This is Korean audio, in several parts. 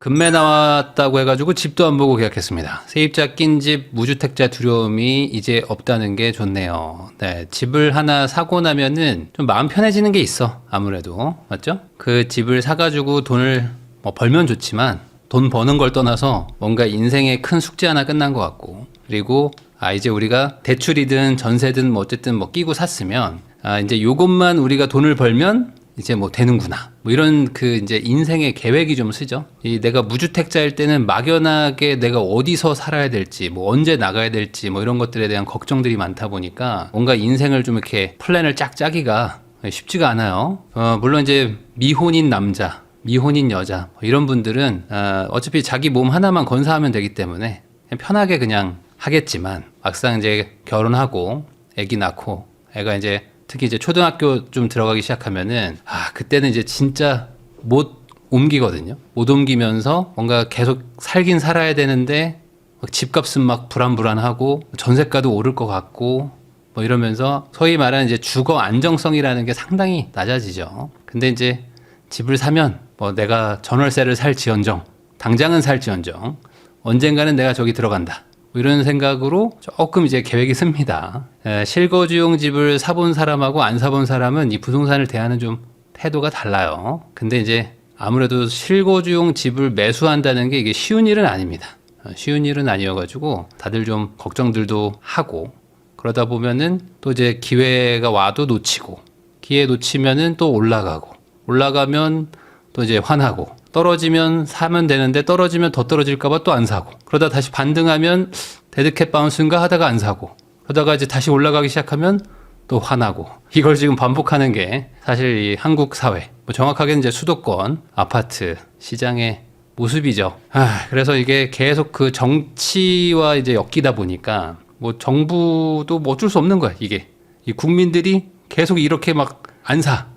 급매 나왔다고 해가지고 집도 안 보고 계약했습니다. 세입자 낀 집 무주택자 두려움이 이제 없다는 게 좋네요. 네, 집을 하나 사고 나면은 좀 마음 편해지는 게 있어. 아무래도 맞죠? 그 집을 사가지고 돈을 뭐 벌면 좋지만 돈 버는 걸 떠나서 뭔가 인생의 큰 숙제 하나 끝난 것 같고, 그리고 이제 우리가 대출이든 전세든 뭐 어쨌든 뭐 끼고 샀으면 이제 요것만 우리가 돈을 벌면 이제 뭐 되는구나. 뭐 이런 그 이제 인생의 계획이 좀 쓰죠. 이 내가 무주택자일 때는 막연하게 내가 어디서 살아야 될지, 뭐 언제 나가야 될지, 뭐 이런 것들에 대한 걱정들이 많다 보니까 뭔가 인생을 좀 이렇게 플랜을 쫙 짜기가 쉽지가 않아요. 물론 이제 미혼인 남자, 미혼인 여자, 뭐 이런 분들은 어차피 자기 몸 하나만 건사하면 되기 때문에 그냥 편하게 그냥 하겠지만, 막상 이제 결혼하고 아기 낳고 애가 이제 특히 이제 초등학교 좀 들어가기 시작하면은 그때는 이제 진짜 못 옮기거든요. 못 옮기면서 뭔가 계속 살긴 살아야 되는데 막 집값은 막 불안불안하고 전세가도 오를 것 같고 뭐 이러면서 소위 말하는 이제 주거 안정성이라는 게 상당히 낮아지죠. 근데 이제 집을 사면 뭐 내가 전월세를 살지언정, 당장은 살지언정 언젠가는 내가 저기 들어간다, 이런 생각으로 조금 이제 계획이 씁니다. 실거주용 집을 사본 사람하고 안 사본 사람은 이 부동산을 대하는 좀 태도가 달라요. 근데 이제 아무래도 실거주용 집을 매수한다는 게 이게 쉬운 일은 아닙니다. 쉬운 일은 아니어가지고 다들 좀 걱정들도 하고, 그러다 보면은 또 이제 기회가 와도 놓치고, 기회 놓치면은 또 올라가면 또 이제 화나고, 떨어지면 사면 되는데 떨어지면 더 떨어질까봐 또 안 사고, 그러다 다시 반등하면 데드캣 바운스인가 하다가 안 사고, 그러다가 이제 다시 올라가기 시작하면 또 화나고, 이걸 지금 반복하는 게 사실 이 한국 사회, 뭐 정확하게는 이제 수도권 아파트 시장의 모습이죠. 그래서 이게 계속 그 정치와 이제 엮이다 보니까 뭐 정부도 뭐 어쩔 수 없는 거야. 이게 이 국민들이 계속 이렇게 막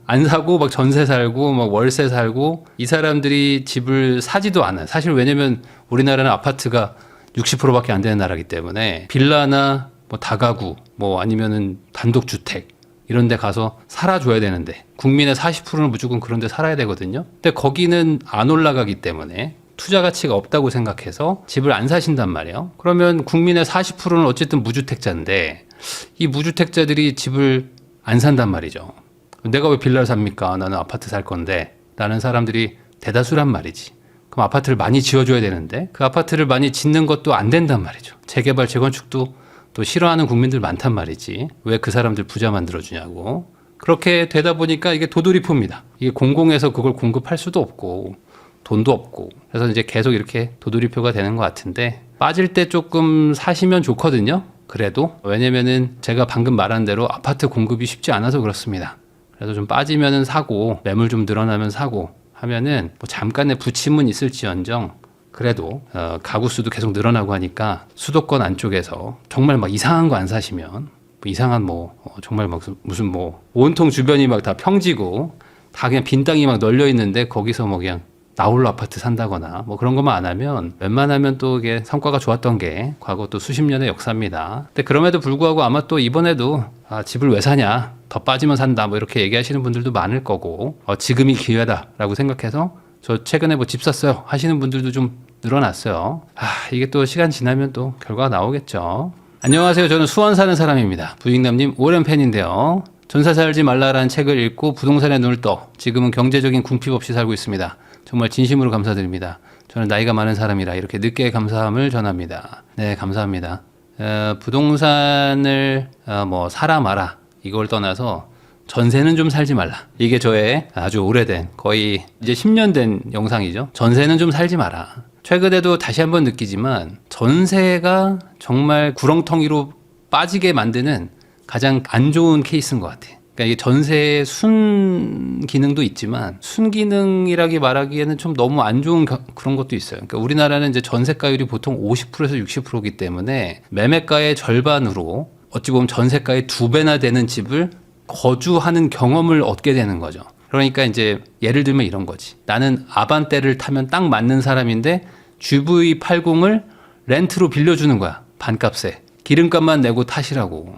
안 사고 막 전세 살고 막 월세 살고, 이 사람들이 집을 사지도 않아요. 사실 왜냐면 우리나라는 아파트가 60%밖에 안 되는 나라이기 때문에 빌라나 뭐 다가구 뭐 아니면은 단독주택 이런 데 가서 살아줘야 되는데, 국민의 40%는 무조건 그런 데 살아야 되거든요. 근데 거기는 안 올라가기 때문에 투자 가치가 없다고 생각해서 집을 안 사신단 말이에요. 그러면 국민의 40%는 어쨌든 무주택자인데 이 무주택자들이 집을 안 산단 말이죠. 내가 왜 빌라를 삽니까? 나는 아파트 살 건데 라는 사람들이 대다수란 말이지. 그럼 아파트를 많이 지어줘야 되는데 그 아파트를 많이 짓는 것도 안 된단 말이죠. 재개발, 재건축도 또 싫어하는 국민들 많단 말이지. 왜 그 사람들 부자 만들어주냐고. 그렇게 되다 보니까 이게 도돌이표입니다. 이게 공공에서 그걸 공급할 수도 없고 돈도 없고, 그래서 이제 계속 이렇게 도돌이표가 되는 것 같은데, 빠질 때 조금 사시면 좋거든요. 그래도 왜냐면은 제가 방금 말한 대로 아파트 공급이 쉽지 않아서 그렇습니다. 그래서 좀 빠지면은 사고, 매물 좀 늘어나면 사고 하면은 뭐 잠깐의 부침은 있을지언정 그래도 가구 수도 계속 늘어나고 하니까 수도권 안쪽에서 정말 막 이상한 거 안 사시면, 뭐 이상한 뭐 정말 막 무슨 뭐 온통 주변이 막 다 평지고 다 그냥 빈 땅이 막 널려 있는데 거기서 뭐 그냥 나홀로 아파트 산다거나 뭐 그런 것만 안 하면 웬만하면 또 이게 성과가 좋았던 게 과거 또 수십 년의 역사입니다. 근데 그럼에도 불구하고 아마 또 이번에도 집을 왜 사냐, 더 빠지면 산다, 뭐 이렇게 얘기하시는 분들도 많을 거고, 지금이 기회다라고 생각해서 저 최근에 뭐 집 샀어요 하시는 분들도 좀 늘어났어요. 이게 또 시간 지나면 또 결과가 나오겠죠. 안녕하세요. 저는 수원 사는 사람입니다. 부익남님 오랜 팬인데요. 전세 살지 말라라는 책을 읽고 부동산에 눈을 떠 지금은 경제적인 궁핍 없이 살고 있습니다. 정말 진심으로 감사드립니다. 저는 나이가 많은 사람이라 이렇게 늦게 감사함을 전합니다. 네, 감사합니다. 부동산을 뭐 사라 마라 이걸 떠나서 전세는 좀 살지 말라. 이게 저의 아주 오래된, 거의 이제 10년 된 영상이죠. 전세는 좀 살지 마라. 최근에도 다시 한번 느끼지만 전세가 정말 구렁텅이로 빠지게 만드는 가장 안 좋은 케이스인 것 같아. 그러니까 이게 전세의 순 기능도 있지만 순기능이라기 말하기에는 좀 너무 안 좋은 그런 것도 있어요. 그러니까 우리나라는 이제 전세가율이 보통 50%에서 60%이기 때문에 매매가의 절반으로 어찌 보면 전세가의 2배나 되는 집을 거주하는 경험을 얻게 되는 거죠. 그러니까 이제 예를 들면 이런 거지. 나는 아반떼를 타면 딱 맞는 사람인데 GV80을 렌트로 빌려주는 거야. 반값에. 기름값만 내고 타시라고.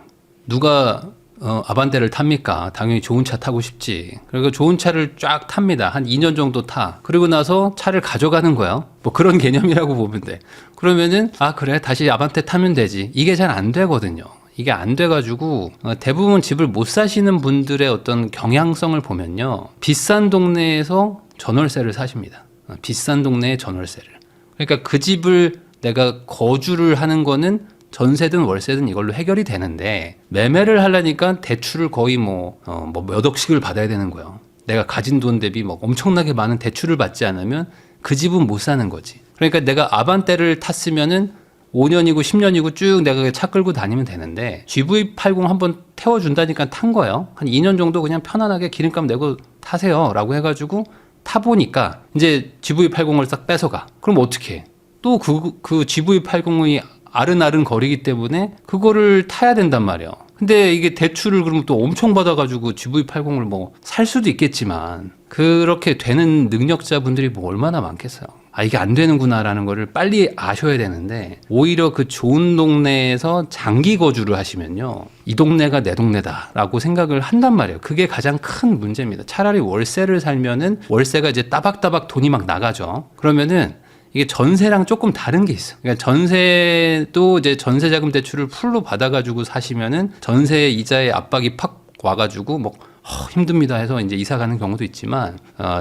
누가 아반떼를 탑니까? 당연히 좋은 차 타고 싶지. 그리고 좋은 차를 쫙 탑니다. 한 2년 정도 타. 그리고 나서 차를 가져가는 거야. 뭐 그런 개념이라고 보면 돼. 그러면은 그래 다시 아반떼 타면 되지. 이게 잘 안 되거든요. 이게 안 돼가지고 대부분 집을 못 사시는 분들의 어떤 경향성을 보면요. 비싼 동네에서 전월세를 사십니다. 비싼 동네에 전월세를. 그러니까 그 집을 내가 거주를 하는 거는 전세든 월세든 이걸로 해결이 되는데 매매를 하려니까 대출을 거의 몇 억씩을 받아야 되는 거예요. 내가 가진 돈 대비 뭐 엄청나게 많은 대출을 받지 않으면 그 집은 못 사는 거지. 그러니까 내가 아반떼를 탔으면은 5년이고 10년이고 쭉 내가 차 끌고 다니면 되는데 GV80 한번 태워준다니까 탄 거예요. 한 2년 정도 그냥 편안하게 기름값 내고 타세요 라고 해가지고 타보니까 이제 GV80을 싹 뺏어가. 그럼 어떻게 해? 또 그 GV80이 아른아른 거리기 때문에 그거를 타야 된단 말이에요. 근데 이게 대출을 그러면 또 엄청 받아가지고 GV80을 뭐 살 수도 있겠지만 그렇게 되는 능력자분들이 뭐 얼마나 많겠어요. 이게 안 되는구나라는 거를 빨리 아셔야 되는데 오히려 그 좋은 동네에서 장기 거주를 하시면요. 이 동네가 내 동네다라고 생각을 한단 말이에요. 그게 가장 큰 문제입니다. 차라리 월세를 살면은 월세가 이제 따박따박 돈이 막 나가죠. 그러면은 이게 전세랑 조금 다른 게 있어. 그러니까 전세도 이제 전세자금 대출을 풀로 받아가지고 사시면은 전세 이자의 압박이 팍 와가지고 힘듭니다 해서 이제 이사 가는 경우도 있지만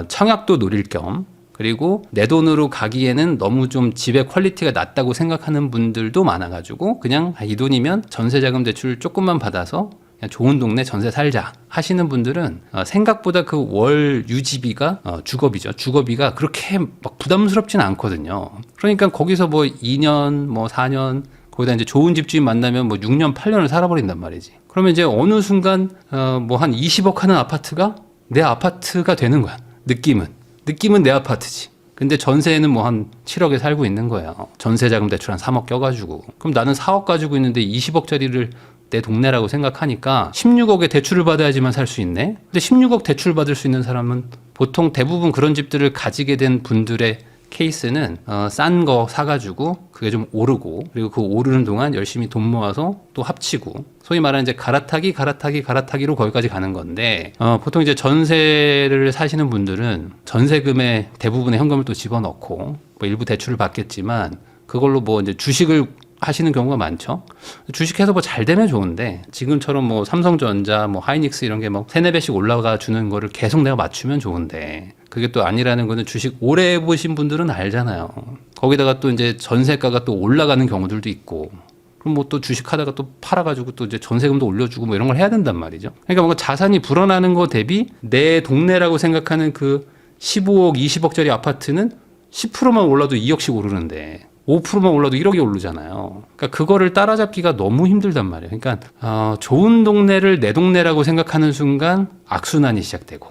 청약도 노릴 겸 그리고 내 돈으로 가기에는 너무 좀 집의 퀄리티가 낮다고 생각하는 분들도 많아가지고 그냥 이 돈이면 전세자금 대출 조금만 받아서 그냥 좋은 동네 전세 살자 하시는 분들은 생각보다 그 월 유지비가 주거비죠. 주거비가 그렇게 막 부담스럽진 않거든요. 그러니까 거기서 2년 4년 거기다 이제 좋은 집주인 만나면 6년 8년을 살아버린단 말이지. 그러면 이제 어느 순간 한 20억 하는 아파트가 내 아파트가 되는 거야. 느낌은 내 아파트지. 근데 전세는 한 7억에 살고 있는 거예요. 전세자금 대출 한 3억 껴가지고. 그럼 나는 4억 가지고 있는데 20억짜리를 내 동네라고 생각하니까 16억에 대출을 받아야지만 살 수 있네. 근데 16억 대출 받을 수 있는 사람은 보통 대부분 그런 집들을 가지게 된 분들의 케이스는 싼 거 사가지고 그게 좀 오르고 그리고 그 오르는 동안 열심히 돈 모아서 또 합치고 소위 말하는 이제 갈아타기로 거기까지 가는 건데 보통 이제 전세를 사시는 분들은 전세금에 대부분의 현금을 또 집어넣고 일부 대출을 받겠지만 그걸로 이제 주식을 하시는 경우가 많죠. 주식해서 잘 되면 좋은데 지금처럼 삼성전자, 하이닉스 이런 게 3-4배씩 올라가 주는 거를 계속 내가 맞추면 좋은데 그게 또 아니라는 거는 주식 오래 해보신 분들은 알잖아요. 거기다가 또 이제 전세가가 또 올라가는 경우들도 있고 그럼 또 주식하다가 또 팔아가지고 또 이제 전세금도 올려주고 이런 걸 해야 된단 말이죠. 그러니까 뭔가 자산이 불어나는 거 대비 내 동네라고 생각하는 그 15억, 20억짜리 아파트는 10%만 올라도 2억씩 오르는데 5%만 올라도 1억이 오르잖아요. 그러니까 그거를 따라잡기가 너무 힘들단 말이에요. 그러니까 좋은 동네를 내 동네라고 생각하는 순간 악순환이 시작되고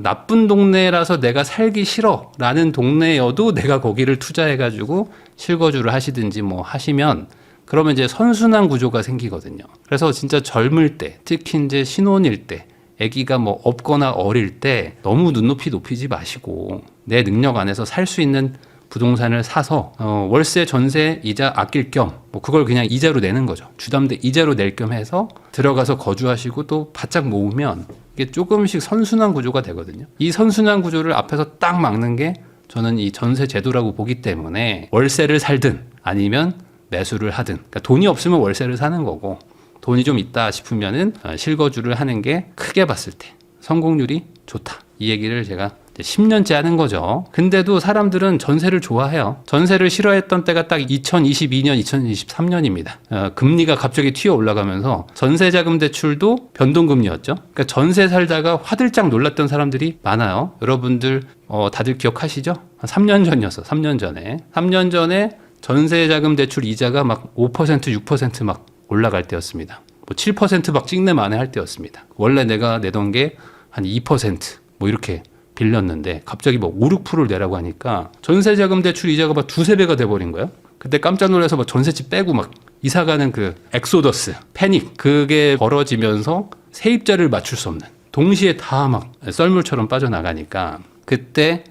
나쁜 동네라서 내가 살기 싫어라는 동네여도 내가 거기를 투자해가지고 실거주를 하시든지 하시면 그러면 이제 선순환 구조가 생기거든요. 그래서 진짜 젊을 때, 특히 이제 신혼일 때, 아기가 없거나 어릴 때 너무 눈높이 높이지 마시고 내 능력 안에서 살 수 있는 부동산을 사서 월세, 전세, 이자 아낄 겸 그걸 그냥 이자로 내는 거죠. 주담대 이자로 낼 겸 해서 들어가서 거주하시고 또 바짝 모으면 이게 조금씩 선순환 구조가 되거든요. 이 선순환 구조를 앞에서 딱 막는 게 저는 이 전세 제도라고 보기 때문에 월세를 살든 아니면 매수를 하든 그러니까 돈이 없으면 월세를 사는 거고 돈이 좀 있다 싶으면은 실거주를 하는 게 크게 봤을 때 성공률이 좋다. 이 얘기를 제가 10년째 하는 거죠. 근데도 사람들은 전세를 좋아해요. 전세를 싫어했던 때가 딱 2022년, 2023년입니다. 금리가 갑자기 튀어 올라가면서 전세자금 대출도 변동금리였죠. 그러니까 전세 살다가 화들짝 놀랐던 사람들이 많아요. 여러분들 다들 기억하시죠? 한 3년 전이었어. 3년 전에. 3년 전에 전세자금 대출 이자가 5%, 6% 막 올라갈 때였습니다. 7% 막 찍내 만에 할 때였습니다. 원래 내가 내던 게 한 2% 이렇게 빌렸는데 갑자기 5, 6%를 내라고 하니까 전세자금 대출 이자가 2-3배가 돼버린 거예요. 그때 깜짝 놀라서 전세집 빼고 이사가는 그 엑소더스, 패닉 그게 벌어지면서 세입자를 맞출 수 없는 동시에 다 썰물처럼 빠져나가니까 그때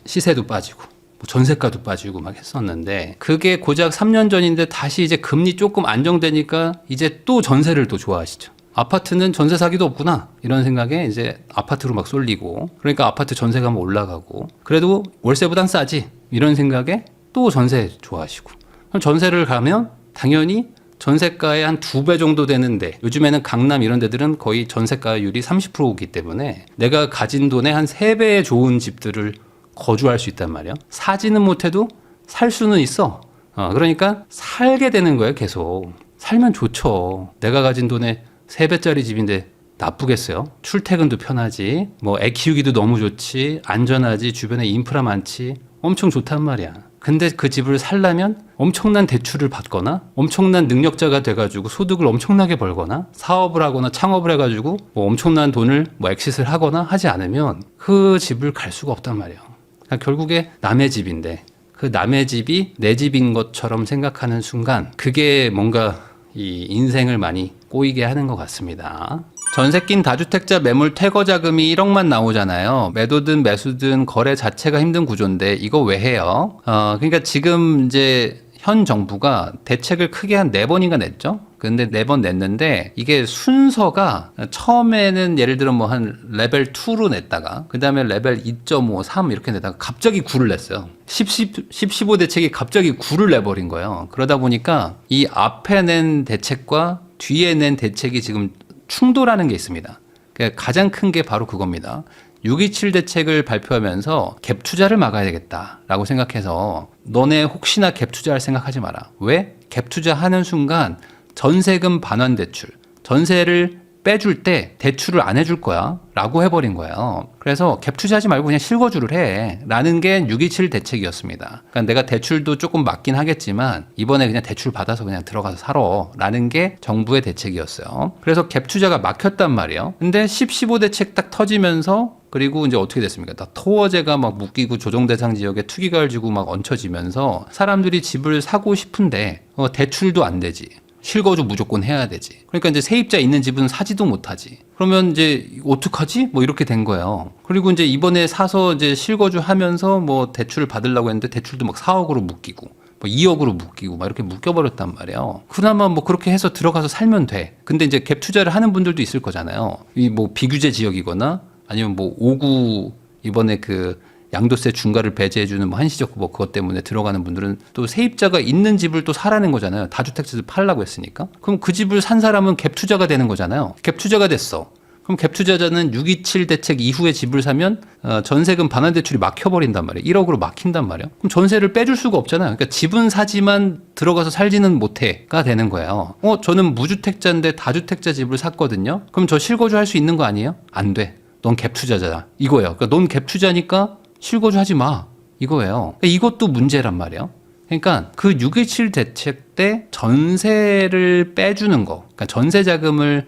시세도 빠지고 전세가도 빠지고 했었는데 그게 고작 3년 전인데 다시 이제 금리 조금 안정되니까 이제 또 전세를 또 좋아하시죠. 아파트는 전세 사기도 없구나 이런 생각에 이제 아파트로 막 쏠리고, 그러니까 아파트 전세가 뭐 올라가고, 그래도 월세보단 싸지 이런 생각에 또 전세 좋아하시고, 그럼 전세를 가면 당연히 전세가의 한 2배 정도 되는데, 요즘에는 강남 이런 데들은 거의 전세가율이 30%이기 때문에 내가 가진 돈의 한 3배의 좋은 집들을 거주할 수 있단 말이야. 사지는 못해도 살 수는 있어. 그러니까 살게 되는 거예요. 계속 살면 좋죠. 내가 가진 돈의 3배짜리 집인데 나쁘겠어요? 출퇴근도 편하지, 뭐 애 키우기도 너무 좋지, 안전하지, 주변에 인프라 많지, 엄청 좋단 말이야. 근데 그 집을 살려면 엄청난 대출을 받거나 엄청난 능력자가 돼가지고 소득을 엄청나게 벌거나 사업을 하거나 창업을 해가지고 뭐 엄청난 돈을 뭐 엑싯을 하거나 하지 않으면 그 집을 갈 수가 없단 말이에요. 그러니까 결국에 남의 집인데 그 남의 집이 내 집인 것처럼 생각하는 순간 그게 뭔가 이 인생을 많이 꼬이게 하는 것 같습니다. 전세 낀 다주택자 매물 퇴거 자금이 1억만 나오잖아요. 매도든 매수든 거래 자체가 힘든 구조인데 이거 왜 해요? 그러니까 지금 이제 현 정부가 대책을 크게 한 4번인가 냈죠. 근데 4번 냈는데 이게 순서가 처음에는 예를 들어 뭐 한 레벨 2로 냈다가 그 다음에 레벨 2.5, 3 이렇게 내다가 갑자기 9를 냈어요. 15 대책이 갑자기 9를 내버린 거예요. 그러다 보니까 이 앞에 낸 대책과 뒤에 낸 대책이 지금 충돌하는 게 있습니다. 그러니까 가장 큰 게 바로 그겁니다. 6.27 대책을 발표하면서 갭 투자를 막아야 되겠다라고 생각해서 너네 혹시나 갭 투자할 생각하지 마라. 왜? 갭 투자하는 순간 전세금 반환 대출, 전세를 빼줄 때 대출을 안 해줄 거야 라고 해버린 거예요. 그래서 갭 투자하지 말고 그냥 실거주를 해 라는 게 6.27 대책이었습니다. 그러니까 내가 대출도 조금 맞긴 하겠지만 이번에 그냥 대출 받아서 그냥 들어가서 살아 라는 게 정부의 대책이었어요. 그래서 갭 투자가 막혔단 말이에요. 근데 15 대책 딱 터지면서 그리고 이제 어떻게 됐습니까? 다 토어제가 막 묶이고 조정대상 지역에 투기가를 지고 막 얹혀지면서 사람들이 집을 사고 싶은데 대출도 안 되지. 실거주 무조건 해야 되지. 그러니까 이제 세입자 있는 집은 사지도 못하지. 그러면 이제 어떡하지? 뭐 이렇게 된 거예요. 그리고 이제 이번에 사서 이제 실거주 하면서 뭐 대출을 받으려고 했는데 대출도 막 4억으로 묶이고 뭐 2억으로 묶이고 막 이렇게 묶여버렸단 말이에요. 그나마 뭐 그렇게 해서 들어가서 살면 돼. 근데 이제 갭 투자를 하는 분들도 있을 거잖아요. 이 뭐 비규제 지역이거나 아니면 뭐 5구 이번에 그 양도세 중과를 배제해주는 뭐 한시적 뭐 그것 때문에 들어가는 분들은 또 세입자가 있는 집을 또 사라는 거잖아요. 다주택자들 팔라고 했으니까. 그럼 그 집을 산 사람은 갭 투자가 되는 거잖아요. 갭 투자가 됐어. 그럼 갭 투자자는 6.27 대책 이후에 집을 사면 전세금 반환 대출이 막혀버린단 말이에요. 1억으로 막힌단 말이에요. 그럼 전세를 빼줄 수가 없잖아요. 그러니까 집은 사지만 들어가서 살지는 못해가 되는 거예요. 저는 무주택자인데 다주택자 집을 샀거든요. 그럼 저 실거주 할 수 있는 거 아니에요? 안 돼. 넌 갭 투자자다. 이거예요. 그러니까 넌 갭 투자니까 실거주 하지 마. 이거예요. 그러니까 이것도 문제란 말이에요. 그러니까 그 6.27 대책 때 전세를 빼주는 거, 그러니까 전세 자금을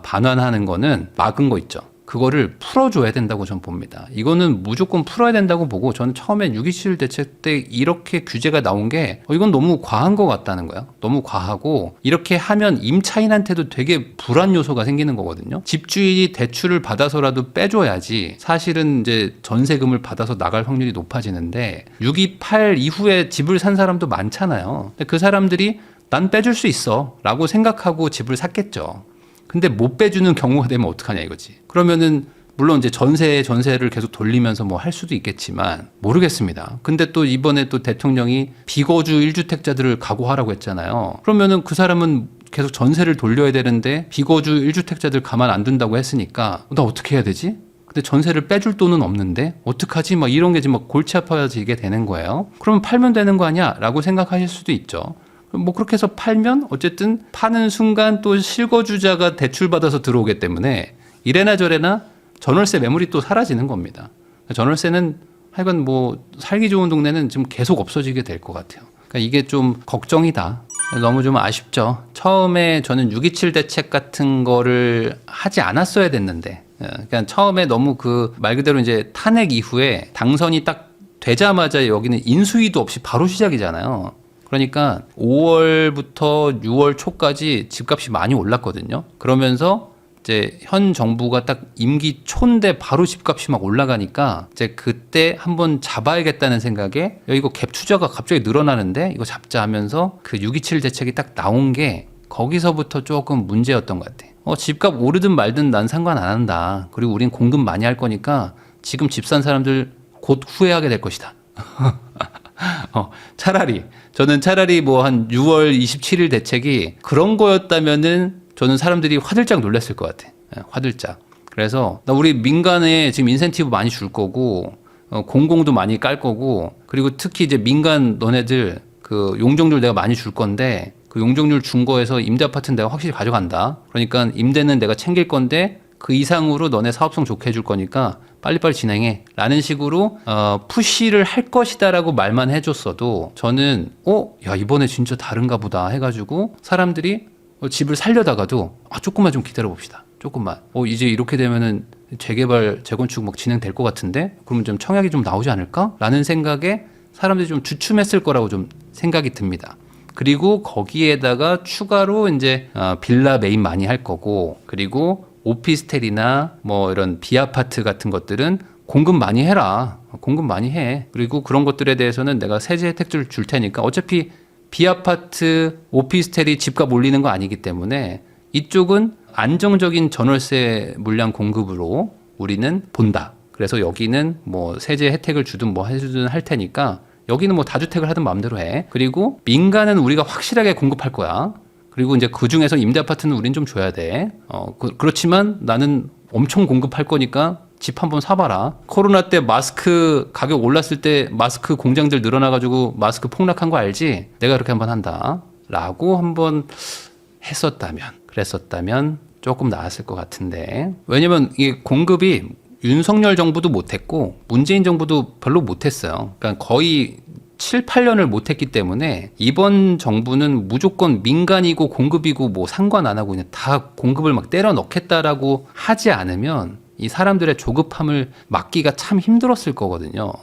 반환하는 거는 막은 거 있죠. 그거를 풀어줘야 된다고 저는 봅니다. 이거는 무조건 풀어야 된다고 보고 저는 처음에 6.27 대책 때 이렇게 규제가 나온 게 이건 너무 과한 것 같다는 거예요. 너무 과하고 이렇게 하면 임차인한테도 되게 불안 요소가 생기는 거거든요. 집주인이 대출을 받아서라도 빼줘야지 사실은 이제 전세금을 받아서 나갈 확률이 높아지는데 6.28 이후에 집을 산 사람도 많잖아요. 근데 그 사람들이 난 빼줄 수 있어 라고 생각하고 집을 샀겠죠. 근데 못 빼주는 경우가 되면 어떡하냐 이거지. 그러면은 물론 이제 전세를 계속 돌리면서 뭐 할 수도 있겠지만 모르겠습니다. 근데 또 이번에 또 대통령이 비거주 1주택자들을 각오하라고 했잖아요. 그러면은 그 사람은 계속 전세를 돌려야 되는데 비거주 1주택자들 가만 안 둔다고 했으니까 나 어떻게 해야 되지? 근데 전세를 빼줄 돈은 없는데 어떡하지? 막 이런 게 지금 막 골치 아파지게 되는 거예요. 그러면 팔면 되는 거 아니야? 라고 생각하실 수도 있죠. 뭐 그렇게 해서 팔면 어쨌든 파는 순간 또 실거주자가 대출받아서 들어오기 때문에 이래나 저래나 전월세 매물이 또 사라지는 겁니다. 전월세는 하여간 뭐 살기 좋은 동네는 지금 계속 없어지게 될 것 같아요. 그러니까 이게 좀 걱정이다. 너무 좀 아쉽죠. 처음에 저는 6.27 대책 같은 거를 하지 않았어야 됐는데 그러니까 처음에 너무 그 말 그대로 이제 탄핵 이후에 당선이 딱 되자마자 여기는 인수위도 없이 바로 시작이잖아요. 그러니까 5월부터 6월 초까지 집값이 많이 올랐거든요. 그러면서 이제 현 정부가 딱 임기 초인데 바로 집값이 막 올라가니까 이제 그때 한번 잡아야겠다는 생각에 이거 갭 투자가 갑자기 늘어나는데 이거 잡자 하면서 그 6.27 대책이 딱 나온 게 거기서부터 조금 문제였던 것 같아요. 집값 오르든 말든 난 상관 안 한다. 그리고 우린 공급 많이 할 거니까 지금 집 산 사람들 곧 후회하게 될 것이다. 저는 차라리 뭐 한 6월 27일 대책이 그런 거였다면은 저는 사람들이 화들짝 놀랐을 것 같아. 화들짝. 그래서 우리 민간에 지금 인센티브 많이 줄 거고 공공도 많이 깔 거고 그리고 특히 이제 민간 너네들 그 용적률 내가 많이 줄 건데 그 용적률 준 거에서 임대 아파트는 내가 확실히 가져간다. 그러니까 임대는 내가 챙길 건데 그 이상으로 너네 사업성 좋게 해줄 거니까 빨리빨리 진행해 라는 식으로 푸시를 할 것이다 라고 말만 해줬어도 저는 야 이번에 진짜 다른가 보다 해가지고 사람들이 집을 살려다가도 조금만 좀 기다려 봅시다. 조금만. 이제 이렇게 되면은 재개발, 재건축 막 진행될 것 같은데 그러면 좀 청약이 좀 나오지 않을까? 라는 생각에 사람들이 좀 주춤했을 거라고 좀 생각이 듭니다. 그리고 거기에다가 추가로 이제 빌라 메인 많이 할 거고 그리고 오피스텔이나 뭐 이런 비아파트 같은 것들은 공급 많이 해라. 공급 많이 해. 그리고 그런 것들에 대해서는 내가 세제 혜택을 줄 테니까 어차피 비아파트, 오피스텔이 집값 올리는 거 아니기 때문에 이쪽은 안정적인 전월세 물량 공급으로 우리는 본다. 그래서 여기는 뭐 세제 혜택을 주든 뭐 해주든 할 테니까 여기는 뭐 다주택을 하든 마음대로 해. 그리고 민간은 우리가 확실하게 공급할 거야. 그리고 이제 그 중에서 임대 아파트는 우린 좀 줘야 돼. 그렇지만 나는 엄청 공급할 거니까 집 한번 사봐라. 코로나 때 마스크 가격 올랐을 때 마스크 공장들 늘어나가지고 마스크 폭락한 거 알지? 내가 그렇게 한번 한다. 라고 한번 그랬었다면 조금 나았을 것 같은데. 왜냐면 이게 공급이 윤석열 정부도 못했고 문재인 정부도 별로 못했어요. 그러니까 거의 7, 8년을 못했기 때문에 이번 정부는 무조건 민간이고 공급이고 뭐 상관 안 하고 그냥 다 공급을 막 때려 넣겠다라고 하지 않으면 이 사람들의 조급함을 막기가 참 힘들었을 거거든요.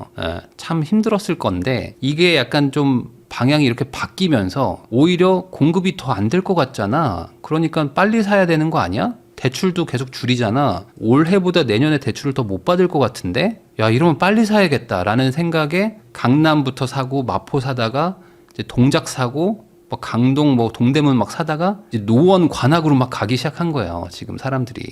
참 힘들었을 건데 이게 약간 좀 방향이 이렇게 바뀌면서 오히려 공급이 더 안 될 것 같잖아. 그러니까 빨리 사야 되는 거 아니야? 대출도 계속 줄이잖아. 올해보다 내년에 대출을 더 못 받을 것 같은데? 야, 이러면 빨리 사야겠다라는 생각에 강남부터 사고 마포 사다가 이제 동작 사고 뭐 강동 뭐 동대문 막 사다가 이제 노원 관악으로 막 가기 시작한 거예요. 지금 사람들이.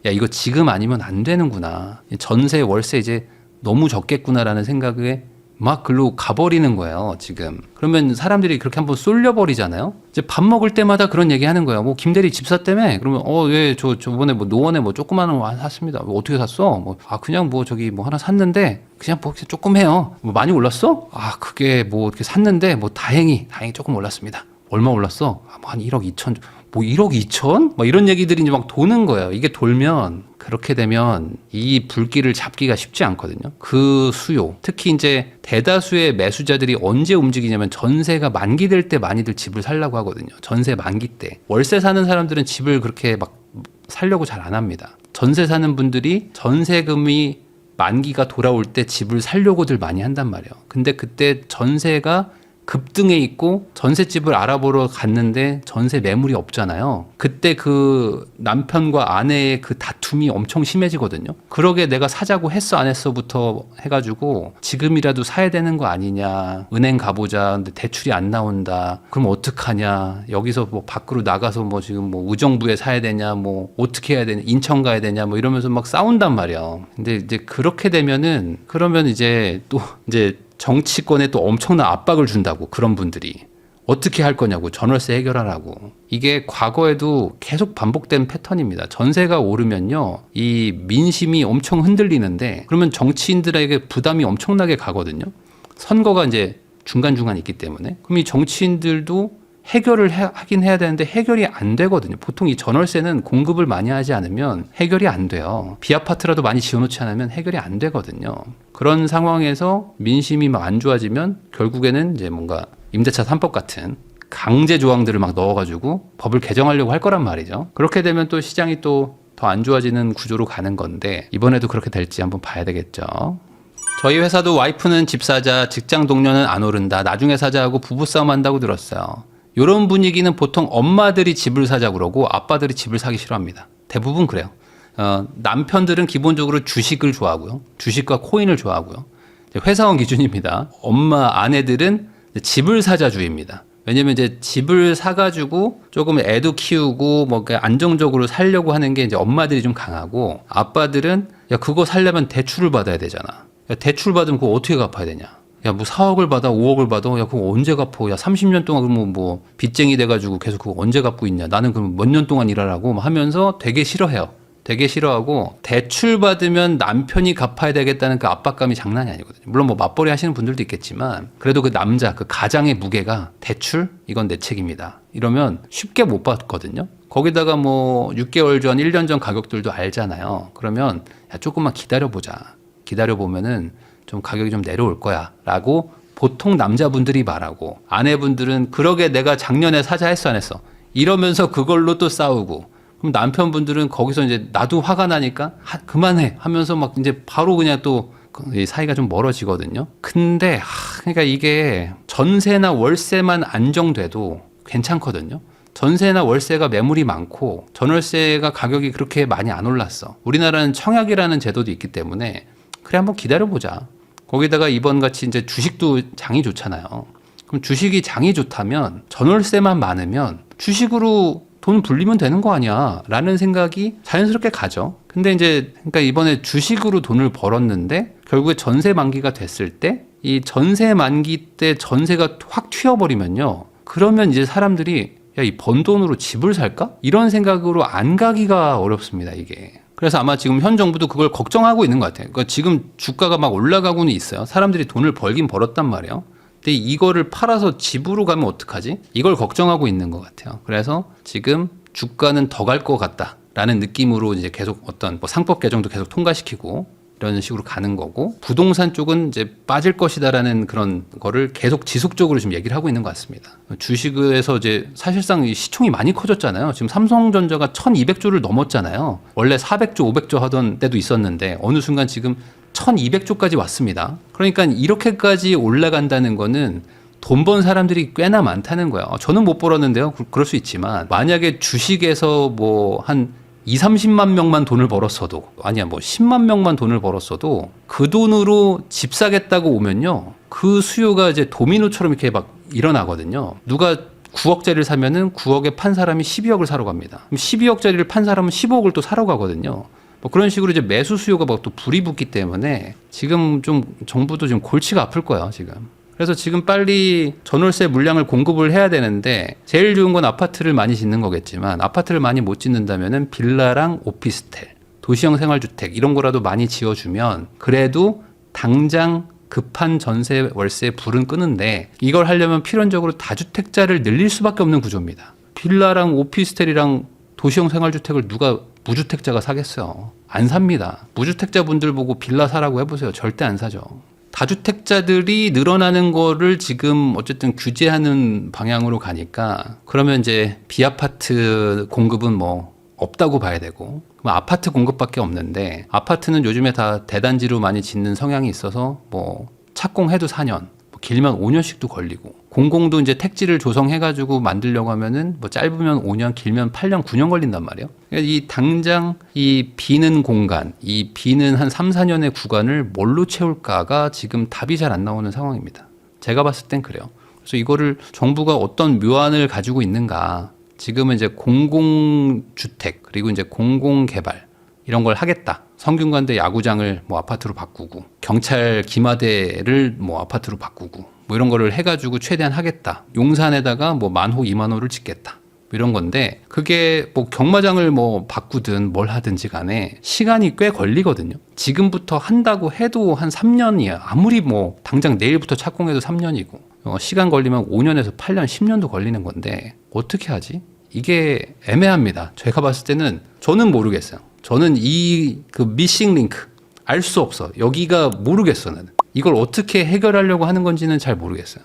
야, 이거 지금 아니면 안 되는구나. 전세 월세 이제 너무 적겠구나라는 생각에 막 글로 가버리는 거예요, 지금. 그러면 사람들이 그렇게 한번 쏠려버리잖아요? 이제 밥 먹을 때마다 그런 얘기 하는 거예요. 뭐, 김대리 집 샀다며? 그러면, 예, 저번에 뭐, 노원에 뭐, 조그마한 거 샀습니다. 뭐 어떻게 샀어? 뭐, 그냥 뭐, 저기 뭐 하나 샀는데, 그냥 뭐, 조금 해요. 뭐, 많이 올랐어? 그게 뭐, 이렇게 샀는데, 뭐, 다행히 조금 올랐습니다. 얼마 올랐어? 뭐, 한 1억 2천, 뭐, 1억 2천? 막 이런 얘기들이 이제 막 도는 거예요. 이게 돌면, 그렇게 되면 이 불길을 잡기가 쉽지 않거든요. 그 수요, 특히 이제 대다수의 매수자들이 언제 움직이냐면 전세가 만기될 때 많이들 집을 살려고 하거든요. 전세 만기 때. 월세 사는 사람들은 집을 그렇게 막 살려고 잘 안 합니다. 전세 사는 분들이 전세금이 만기가 돌아올 때 집을 살려고들 많이 한단 말이에요. 근데 그때 전세가 급등해 있고 전셋집을 알아보러 갔는데 전세 매물이 없잖아요. 그때 그 남편과 아내의 그 다툼이 엄청 심해지거든요. 그러게 내가 사자고 했어 안 했어부터 해가지고 지금이라도 사야 되는 거 아니냐. 은행 가보자. 근데 대출이 안 나온다. 그럼 어떡하냐. 여기서 뭐 밖으로 나가서 뭐 지금 뭐 의정부에 사야 되냐. 뭐 어떻게 해야 되냐. 인천 가야 되냐. 뭐 이러면서 막 싸운단 말이야. 근데 이제 그렇게 되면은 그러면 이제 또 이제 정치권에 또 엄청난 압박을 준다고. 그런 분들이 어떻게 할 거냐고. 전월세 해결하라고. 이게 과거에도 계속 반복된 패턴입니다. 전세가 오르면요 이 민심이 엄청 흔들리는데 그러면 정치인들에게 부담이 엄청나게 가거든요. 선거가 이제 중간중간 있기 때문에. 그럼 이 정치인들도 해결을 하긴 해야 되는데 해결이 안 되거든요. 보통 이 전월세는 공급을 많이 하지 않으면 해결이 안 돼요. 비아파트라도 많이 지어놓지 않으면 해결이 안 되거든요. 그런 상황에서 민심이 막 안 좋아지면 결국에는 이제 뭔가 임대차 3법 같은 강제 조항들을 막 넣어가지고 법을 개정하려고 할 거란 말이죠. 그렇게 되면 또 시장이 또 더 안 좋아지는 구조로 가는 건데 이번에도 그렇게 될지 한번 봐야 되겠죠. 저희 회사도 와이프는 집 사자, 직장 동료는 안 오른다, 나중에 사자 하고 부부싸움 한다고 들었어요. 이런 분위기는 보통 엄마들이 집을 사자 그러고 아빠들이 집을 사기 싫어합니다. 대부분 그래요. 남편들은 기본적으로 주식을 좋아하고요. 주식과 코인을 좋아하고요. 회사원 기준입니다. 엄마, 아내들은 집을 사자주의입니다. 왜냐면 이제 집을 사가지고 조금 애도 키우고 뭐 안정적으로 살려고 하는 게 이제 엄마들이 좀 강하고, 아빠들은 야 그거 살려면 대출을 받아야 되잖아. 야 대출 받으면 그거 어떻게 갚아야 되냐. 야 뭐 4억을 받아 5억을 받아 야 그거 언제 갚어. 야 30년 동안 그러면 뭐 빚쟁이 돼가지고 계속 그거 언제 갚고 있냐. 나는 그럼 몇 년 동안 일하라고 하면서 되게 싫어해요. 되게 싫어하고, 대출 받으면 남편이 갚아야 되겠다는 그 압박감이 장난이 아니거든요. 물론 뭐 맞벌이 하시는 분들도 있겠지만, 그래도 그 남자, 그 가장의 무게가 대출? 이건 내 책임이다. 이러면 쉽게 못 받거든요. 거기다가 뭐 6개월 전, 1년 전 가격들도 알잖아요. 그러면 야, 조금만 기다려보자. 기다려보면은 좀 가격이 좀 내려올 거야. 라고 보통 남자분들이 말하고, 아내분들은 그러게 내가 작년에 사자 했어 안 했어? 이러면서 그걸로 또 싸우고, 그럼 남편분들은 거기서 이제 나도 화가 나니까 그만해 하면서 막 이제 바로 그냥 또 사이가 좀 멀어지거든요. 근데 그러니까 이게 전세나 월세만 안정돼도 괜찮거든요. 전세나 월세가 매물이 많고 전월세가 가격이 그렇게 많이 안 올랐어. 우리나라는 청약이라는 제도도 있기 때문에 그래 한번 기다려보자. 거기다가 이번 같이 이제 주식도 장이 좋잖아요. 그럼 주식이 장이 좋다면 전월세만 많으면 주식으로 돈 불리면 되는 거 아니야 라는 생각이 자연스럽게 가죠. 근데 이제 그러니까 이번에 주식으로 돈을 벌었는데 결국에 전세 만기가 됐을 때 이 전세 만기 때 전세가 확 튀어버리면요, 그러면 이제 사람들이 야, 이 번 돈으로 집을 살까? 이런 생각으로 안 가기가 어렵습니다, 이게. 그래서 아마 지금 현 정부도 그걸 걱정하고 있는 것 같아요. 그러니까 지금 주가가 막 올라가고는 있어요. 사람들이 돈을 벌긴 벌었단 말이에요. 근데 이거를 팔아서 집으로 가면 어떡하지? 이걸 걱정하고 있는 것 같아요. 그래서 지금 주가는 더 갈 것 같다라는 느낌으로 이제 계속 어떤 뭐 상법 개정도 계속 통과시키고 이런 식으로 가는 거고, 부동산 쪽은 이제 빠질 것이다라는 그런 거를 계속 지속적으로 지금 얘기를 하고 있는 것 같습니다. 주식에서 이제 사실상 이 시총이 많이 커졌잖아요. 지금 삼성전자가 1200조를 넘었잖아요. 원래 400조, 500조 하던 때도 있었는데 어느 순간 지금 1200조까지 왔습니다. 그러니까 이렇게까지 올라간다는 거는 돈 번 사람들이 꽤나 많다는 거예요. 저는 못 벌었는데요. 그럴 수 있지만 만약에 주식에서 뭐 한 2, 30만 명만 돈을 벌었어도, 아니야 뭐 10만 명만 돈을 벌었어도 그 돈으로 집 사겠다고 오면요, 그 수요가 이제 도미노처럼 이렇게 막 일어나거든요. 누가 9억짜리를 사면은 9억에 판 사람이 12억을 사러 갑니다. 그럼 12억짜리를 판 사람은 15억을 또 사러 가거든요. 뭐 그런 식으로 이제 매수 수요가 막 또 불이 붙기 때문에 지금 좀 정부도 지금 골치가 아플 거예요, 지금. 그래서 지금 빨리 전월세 물량을 공급을 해야 되는데, 제일 좋은 건 아파트를 많이 짓는 거겠지만, 아파트를 많이 못 짓는다면은 빌라랑 오피스텔, 도시형 생활주택 이런 거라도 많이 지어주면 그래도 당장 급한 전세 월세 불은 끄는데, 이걸 하려면 필연적으로 다주택자를 늘릴 수밖에 없는 구조입니다. 빌라랑 오피스텔이랑 도시형 생활주택을 누가 무주택자가 사겠어요? 안 삽니다. 무주택자 분들 보고 빌라 사라고 해보세요. 절대 안 사죠. 다주택자들이 늘어나는 거를 지금 어쨌든 규제하는 방향으로 가니까, 그러면 이제 비아파트 공급은 뭐 없다고 봐야 되고, 그럼 아파트 공급밖에 없는데, 아파트는 요즘에 다 대단지로 많이 짓는 성향이 있어서 뭐 착공해도 4년, 길면 5년씩도 걸리고, 공공도 이제 택지를 조성해가지고 만들려고 하면은 뭐 짧으면 5년, 길면 8년, 9년 걸린단 말이에요. 그러니까 이 당장 이 비는 공간, 이 비는 한 3, 4년의 구간을 뭘로 채울까가 지금 답이 잘 안 나오는 상황입니다. 제가 봤을 땐 그래요. 그래서 이거를 정부가 어떤 묘안을 가지고 있는가, 지금은 이제 공공주택, 그리고 이제 공공개발, 이런 걸 하겠다. 성균관대 야구장을 뭐 아파트로 바꾸고, 경찰 기마대를 뭐 아파트로 바꾸고, 뭐 이런 거를 해가지고 최대한 하겠다. 용산에다가 뭐 10,000호, 20,000호를 짓겠다. 뭐 이런 건데, 그게 뭐 경마장을 뭐 바꾸든 뭘 하든지 간에 시간이 꽤 걸리거든요. 지금부터 한다고 해도 한 3년이야. 아무리 뭐 당장 내일부터 착공해도 3년이고, 시간 걸리면 5년에서 8년, 10년도 걸리는 건데 어떻게 하지? 이게 애매합니다. 제가 봤을 때는 저는 모르겠어요. 저는 이 그 미싱 링크 알 수 없어. 여기가 모르겠어. 나는 이걸 어떻게 해결하려고 하는 건지는 잘 모르겠어요.